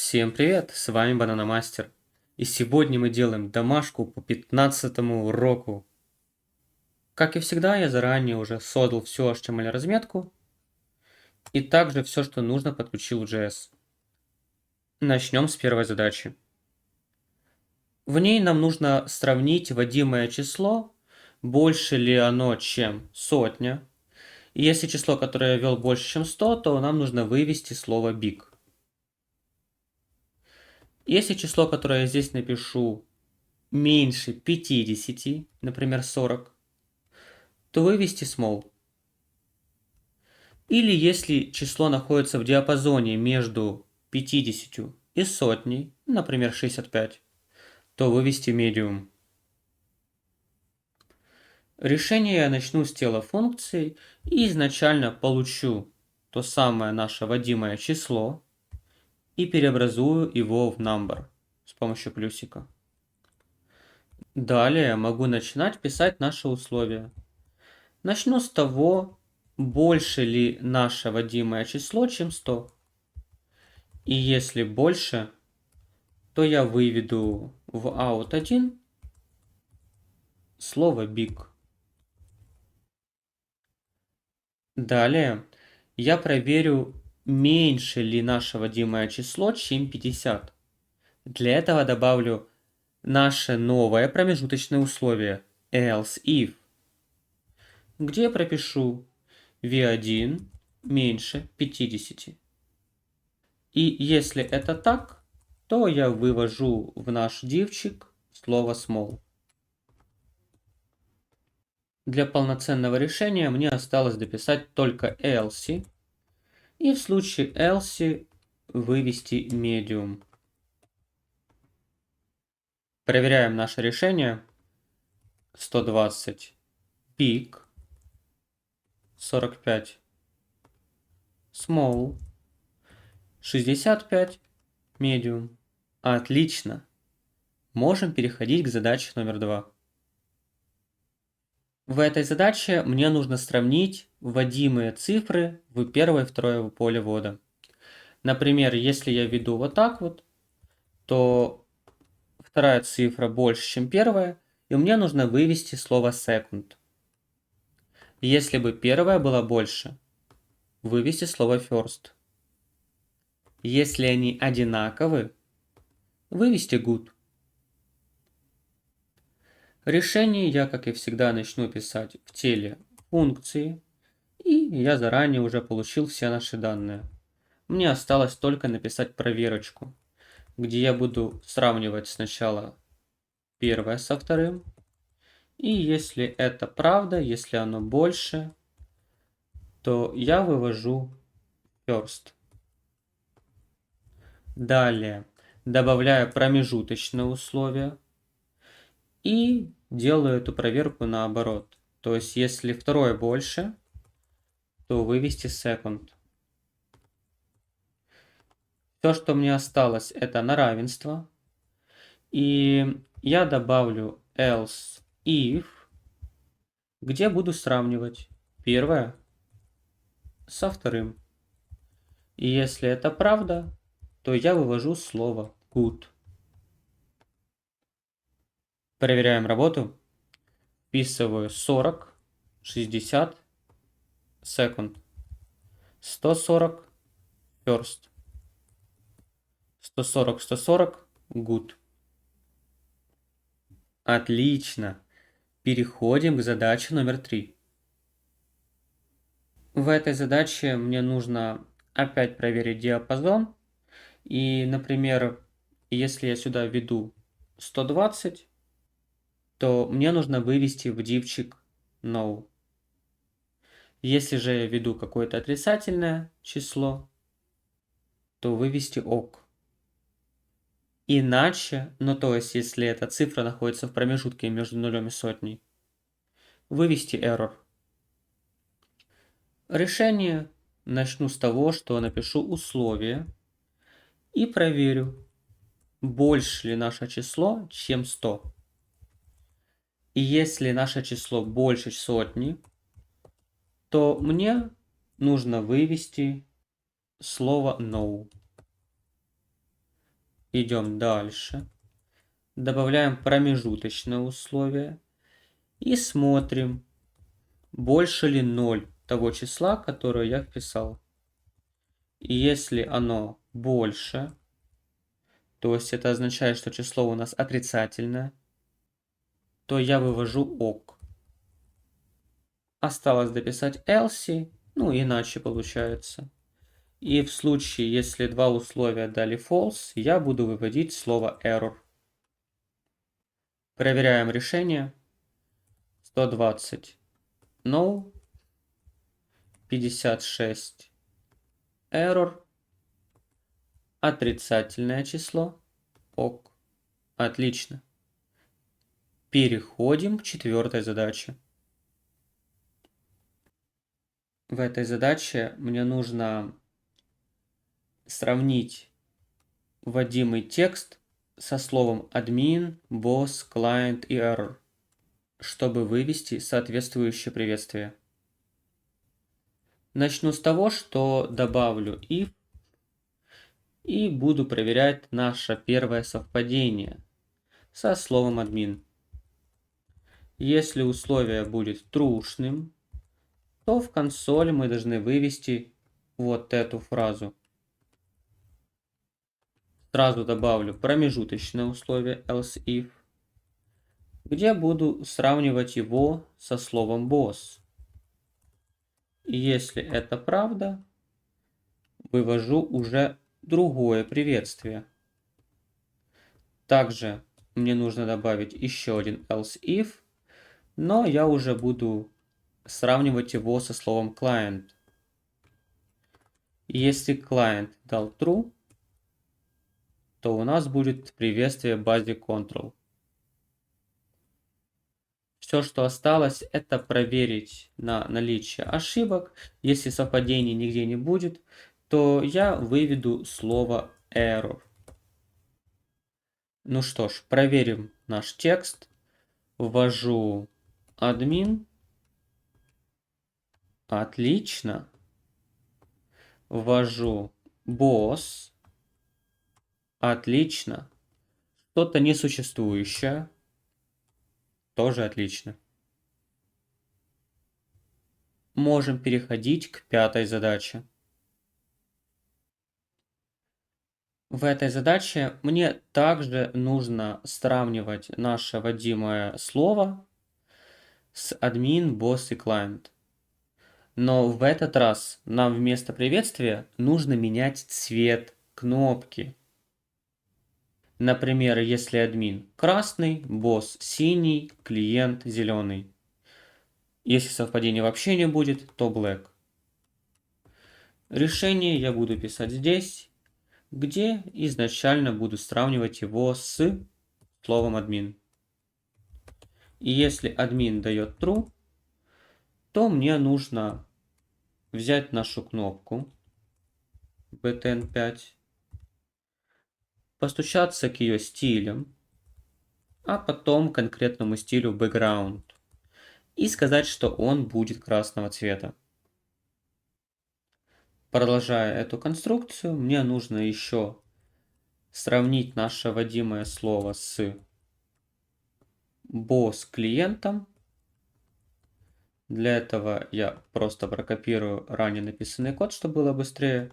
Всем привет, с вами Банана Мастер. И сегодня мы делаем домашку по 15 уроку. Как и всегда, я заранее уже создал всю HTML разметку и также все, что нужно, подключил в JS. Начнем с первой задачи. В ней нам нужно сравнить вводимое число, больше ли оно, чем сотня. И если число, которое я ввел, больше, чем 100, то нам нужно вывести слово big. Если число, которое я здесь напишу, меньше 50, например, 40, то вывести small. Или если число находится в диапазоне между 50 и сотней, например, 65, то вывести medium. Решение я начну с тела функции и изначально получу то самое наше вводимое число и преобразую его в number с помощью плюсика. Далее могу начинать писать наши условия. Начну с того, больше ли наше вводимое число, чем 100. И если больше, то я выведу в out1 слово big. Далее я проверю, меньше ли наше вводимое число, чем 50. Для этого добавлю наше новое промежуточное условие else if, где я пропишу v1 меньше 50. И если это так, то я вывожу в наш дивчик слово small. Для полноценного решения мне осталось дописать только else и в случае else вывести medium. Проверяем наше решение. 120 big, 45 small, 65 medium. Отлично. Можем переходить к задаче номер 2. В этой задаче мне нужно сравнить вводимые цифры в первое и второе поле ввода. Например, если я введу вот так вот, то вторая цифра больше, чем первая, и мне нужно вывести слово second. Если бы первая была больше, вывести слово first. Если они одинаковы, вывести good. Решение я, как и всегда, начну писать в теле функции, и я заранее уже получил все наши данные. Мне осталось только написать проверочку, где я буду сравнивать сначала первое со вторым, и если это правда, если оно больше, то я вывожу first. Далее добавляю промежуточное условие и делаю эту проверку наоборот. То есть, если второе больше, то вывести second. Все, что мне осталось, это на равенство. И я добавлю else if, где буду сравнивать первое со вторым. И если это правда, то я вывожу слово good. Проверяем работу. Вписываю 40, 60, second, 140, first, 140, 140, good. Отлично. Переходим к задаче номер 3. В этой задаче мне нужно опять проверить диапазон. И, например, если я сюда введу 120, то мне нужно вывести в дивчик no. Если же я введу какое-то отрицательное число, то вывести ок. Иначе, ну то есть, если эта цифра находится в промежутке между нулем и сотней, вывести error. Решение начну с того, что напишу условие и проверю, больше ли наше число, чем 100. И если наше число больше сотни, то мне нужно вывести слово no. Идем дальше. Добавляем промежуточное условие. И смотрим, больше ли 0 того числа, которое я вписал. И если оно больше, то есть это означает, что число у нас отрицательное, то я вывожу ок. Осталось дописать else, ну иначе получается. И в случае, если два условия дали false, я буду выводить слово error. Проверяем решение. 120 no, 56 error, отрицательное число ок. Отлично. Переходим к четвертой задаче. В этой задаче мне нужно сравнить вводимый текст со словом admin, boss, client и error, чтобы вывести соответствующее приветствие. Начну с того, что добавлю if и буду проверять наше первое совпадение со словом admin. Если условие будет трушным, то в консоли мы должны вывести вот эту фразу. Сразу добавлю промежуточное условие else if, где буду сравнивать его со словом boss. И если это правда, вывожу уже другое приветствие. Также мне нужно добавить еще один else if, но я уже буду сравнивать его со словом client. И если client дал true, то у нас будет приветствие basic control. Все, что осталось, это проверить на наличие ошибок. Если совпадений нигде не будет, то я выведу слово error. Ну что ж, проверим наш текст. Ввожу admin. Отлично. Ввожу boss. Отлично. Что-то несуществующее. Тоже отлично. Можем переходить к пятой задаче. В этой задаче мне также нужно сравнивать наше вводимое слово с admin, boss и client. Но в этот раз нам вместо приветствия нужно менять цвет кнопки. Например, если админ красный, босс синий, клиент зеленый. Если совпадения вообще не будет, то black. Решение я буду писать здесь, где изначально буду сравнивать его с словом admin. И если admin дает true, то мне нужно взять нашу кнопку btn5, постучаться к ее стилям, а потом к конкретному стилю background и сказать, что он будет красного цвета. Продолжая эту конструкцию, мне нужно еще сравнить наше вводимое слово с boss клиентом. Для этого я просто прокопирую ранее написанный код, чтобы было быстрее,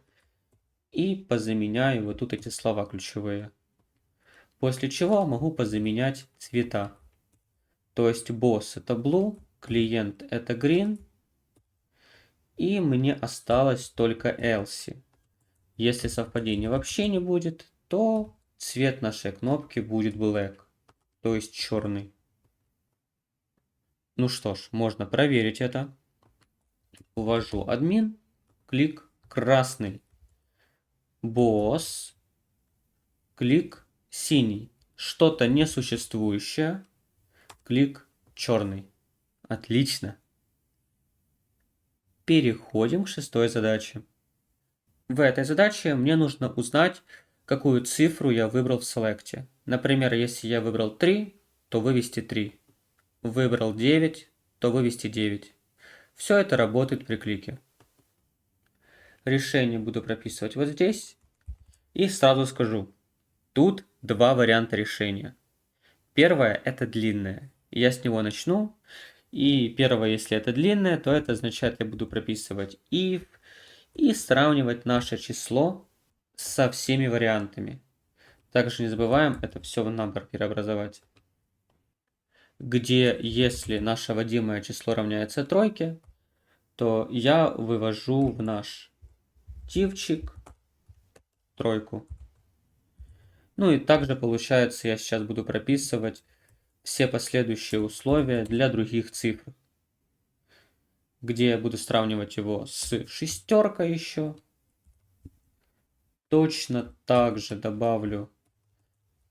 и позаменяю вот тут эти слова ключевые. После чего могу позаменять цвета. То есть boss это blue, клиент это green, и мне осталось только else. Если совпадения вообще не будет, то цвет нашей кнопки будет black, то есть черный. Ну что ж, можно проверить это. Ввожу админ, клик красный, босс, клик синий, что-то несуществующее, клик черный. Отлично. Переходим к шестой задаче. В этой задаче мне нужно узнать, какую цифру я выбрал в селекте. Например, если я выбрал 3, то вывести 3. Выбрал 9, то вывести 9. Все это работает при клике. Решение буду прописывать вот здесь. И сразу скажу, Тут два варианта решения. Первое – это длинное. Я с него начну. И первое, если это длинное, то это означает, я буду прописывать if и сравнивать наше число со всеми вариантами. Также не забываем это все в number преобразовать. Где если наше вводимое число равняется тройке, то я вывожу в наш дивчик тройку. Ну и также получается, я сейчас буду прописывать все последующие условия для других цифр, где я буду сравнивать его с шестеркой еще. Точно так же добавлю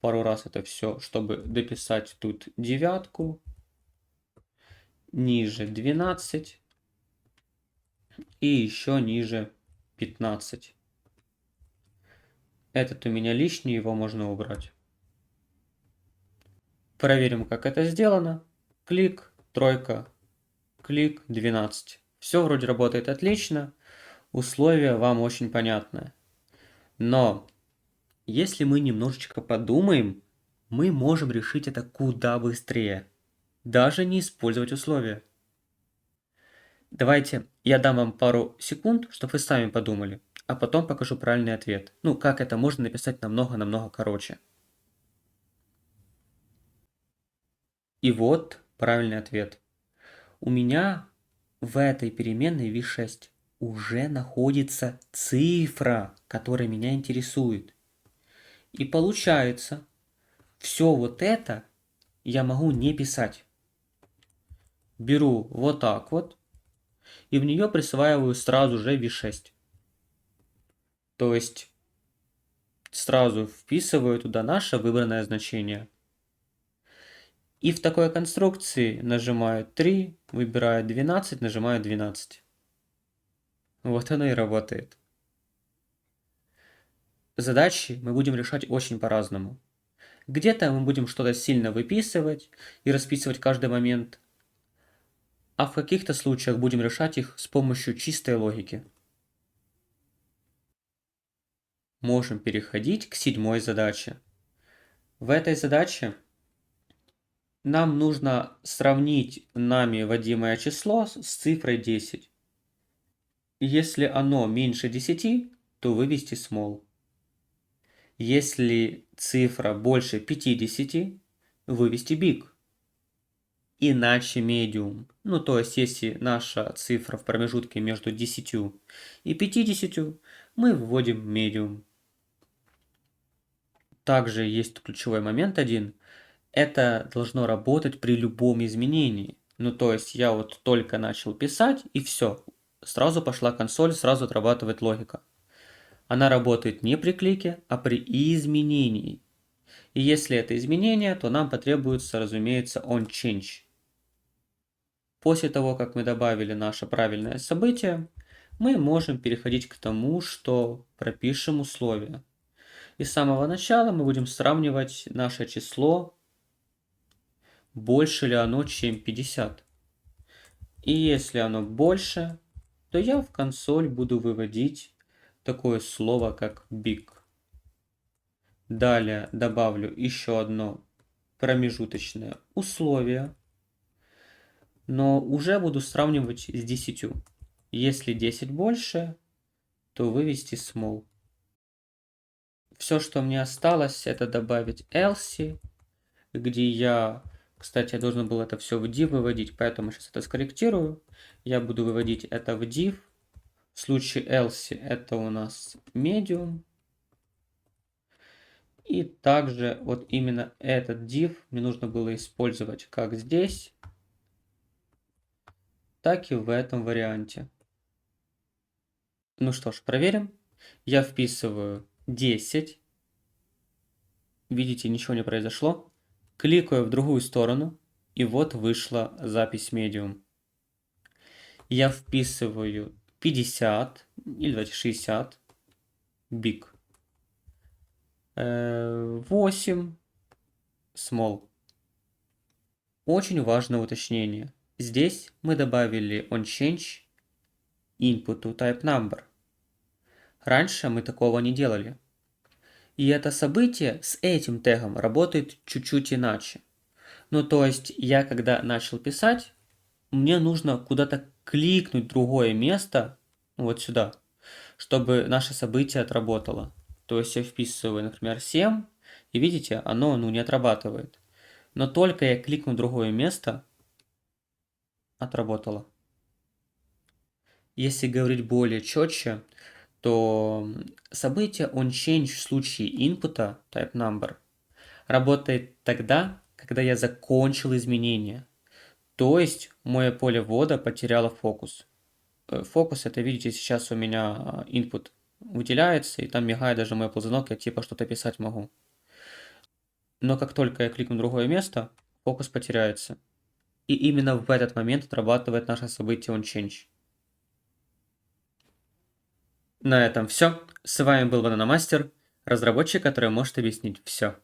пару раз это все, чтобы дописать тут девятку, ниже 12 и еще ниже 15. Этот у меня лишний, его можно убрать. Проверим, как это сделано. Клик, тройка, клик, 12. Все вроде работает отлично. Условия вам очень понятны. Но если мы немножечко подумаем, мы можем решить это куда быстрее. Даже не использовать условия. Давайте я дам вам пару секунд, чтобы вы сами подумали, а потом покажу правильный ответ. Ну, как это можно написать намного-намного короче. И вот правильный ответ. У меня в этой переменной v6 уже находится цифра, которая меня интересует. И получается, все вот это я могу не писать. Беру вот так вот и в нее присваиваю сразу же v6. То есть сразу вписываю туда наше выбранное значение. И в такой конструкции нажимаю 3, выбираю 12, нажимаю 12. Вот оно и работает. Задачи мы будем решать очень по-разному. Где-то мы будем что-то сильно выписывать и расписывать каждый момент, а в каких-то случаях будем решать их с помощью чистой логики. Можем переходить к седьмой задаче. В этой задаче нам нужно сравнить нами вводимое число с цифрой 10. Если оно меньше 10, то вывести small. Если цифра больше 50, вывести big. Иначе medium. Ну, то есть, если наша цифра в промежутке между 10 и 50, мы вводим medium. Также есть ключевой момент один. Это должно работать при любом изменении. Ну, то есть, я вот только начал писать, и все. Сразу пошла консоль, сразу отрабатывает логика. Она работает не при клике, а при изменении. И если это изменение, то нам потребуется, разумеется, onChange. После того, как мы добавили наше правильное событие, мы можем переходить к тому, что пропишем условия. И с самого начала мы будем сравнивать наше число, больше ли оно, чем 50. И если оно больше, то я в консоль буду выводить такое слово, как big. Далее добавлю еще одно промежуточное условие, но уже буду сравнивать с 10. Если 10 больше, то вывести small. Все, что мне осталось, это добавить else, где я, кстати, я должен был это все в div выводить, поэтому сейчас это скорректирую. Я буду выводить это в div. В случае else это у нас medium. И также вот именно этот div мне нужно было использовать как здесь, так и в этом варианте. Ну что ж, проверим. Я вписываю 10. Видите, ничего не произошло. Кликаю в другую сторону, и вот вышла запись medium. Я вписываю 50, или давайте 60, big. 8, small. Очень важное уточнение. Здесь мы добавили onChange input to type number. Раньше мы такого не делали. И это событие с этим тегом работает чуть-чуть иначе. Ну, то есть я когда начал писать, мне нужно куда-то кликнуть в другое место, вот сюда, чтобы наше событие отработало. То есть я вписываю, например, 7, и видите, оно не отрабатывает. Но только я кликну в другое место, отработало. Если говорить более четче, то событие onChange в случае инпута type number работает тогда, когда я закончил изменение. То есть мое поле ввода потеряло фокус. Фокус, это видите, сейчас у меня input выделяется, и там мигает даже мой ползунок, я типа что-то писать могу. Но как только я кликну в другое место, фокус потеряется. И именно в этот момент отрабатывает наше событие onChange. На этом все. С вами был Бананомастер, разработчик, который может объяснить все.